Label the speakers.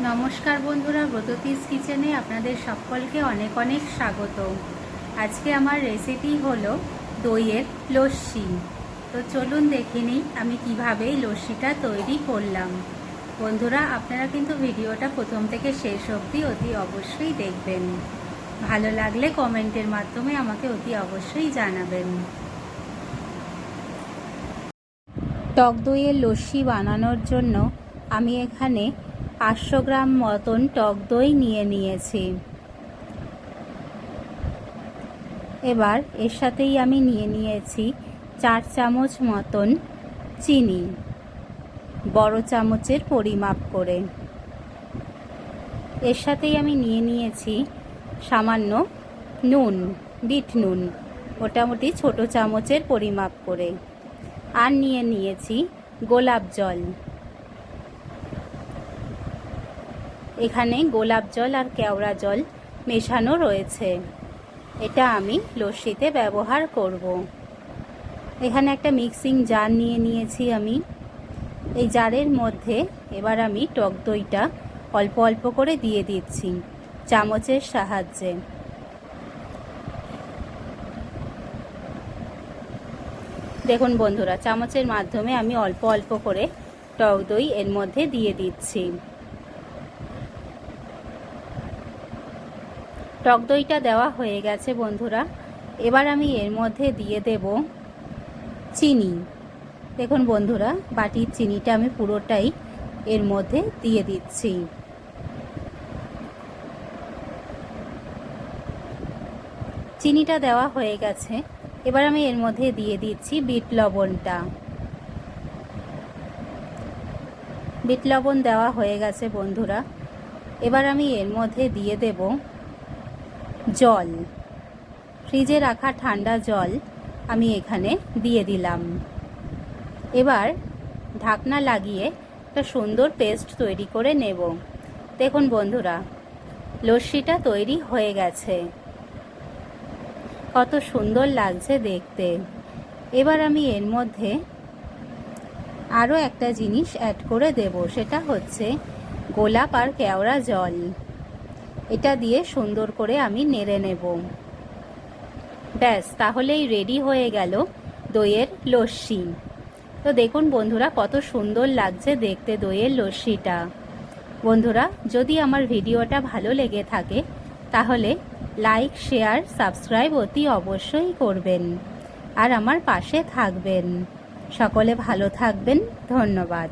Speaker 1: নমস্কার বন্ধুরা, ব্রততিস কিচেনে আপনাদের সকলকে অনেক অনেক স্বাগত। আজকে আমার রেসিপি হলো দইয়ের লস্যি। তো চলুন দেখে নিই আমি কিভাবে এই লস্যিটা তৈরি করলাম। বন্ধুরা, আপনারা কিন্তু ভিডিওটা প্রথম থেকে শেষ অবধি অতি অবশ্যই দেখবেন। ভালো লাগলে কমেন্টের মাধ্যমে আমাকে অতি অবশ্যই জানাবেন। টক দইয়ের লস্যি বানানোর জন্য আমি এখানে 500 গ্রাম মতন টক দই নিয়েছি। এবার এর সাথেই আমি নিয়েছি 4 চামচ মতন চিনি, বড় চামচের পরিমাপ করে। এর সাথেই আমি নিয়েছি সামান্য নুন, বিট নুন, মোটামুটি ছোট চামচের পরিমাপ করে। আর নিয়েছি গোলাপ জল। এখানে গোলাপ জল আর কেওড়া জল মেশানো রয়েছে। এটা আমি লস্যিতে ব্যবহার করব। এখানে একটা মিক্সিং জার নিয়েছি আমি। এই জারের মধ্যে এবার আমি টক দইটা অল্প অল্প করে দিয়ে দিচ্ছি চামচের সাহায্যে। দেখুন বন্ধুরা, চামচের মাধ্যমে আমি অল্প অল্প করে টক দই এর মধ্যে দিয়ে দিচ্ছি। টক দইটা দেওয়া হয়ে গেছে বন্ধুরা। এবার আমি এর মধ্যে দিয়ে দেব চিনি। দেখুন বন্ধুরা, বাটির চিনিটা আমি পুরোটাই এর মধ্যে দিয়ে দিচ্ছি। চিনিটা দেওয়া হয়ে গেছে। এবার আমি এর মধ্যে দিয়ে দিচ্ছি বিট লবণটা। বিট লবণ দেওয়া হয়ে গেছে বন্ধুরা। এবার আমি এর মধ্যে দিয়ে দেব জল। ফ্রিজে রাখা ঠান্ডা জল আমি এখানে দিয়ে দিলাম। এবার ঢাকনা লাগিয়ে একটা সুন্দর পেস্ট তৈরি করে নেব। দেখুন বন্ধুরা, লস্যিটা তৈরি হয়ে গেছে। কত সুন্দর লাগছে দেখতে। এবার আমি এর মধ্যে আরও একটা জিনিস অ্যাড করে দেব, সেটা হচ্ছে গোলাপ আর কেওড়া জল। এটা দিয়ে সুন্দর করে আমি নেড়ে নেব। ব্যাস, তাহলেই রেডি হয়ে গেল দইয়ের লস্যি। তো দেখুন বন্ধুরা, কত সুন্দর লাগছে দেখতে দইয়ের লস্যিটা। বন্ধুরা, যদি আমার ভিডিওটা ভালো লেগে থাকে তাহলে লাইক, শেয়ার, সাবস্ক্রাইব অতি অবশ্যই করবেন আর আমার পাশে থাকবেন। সকলে ভালো থাকবেন। ধন্যবাদ।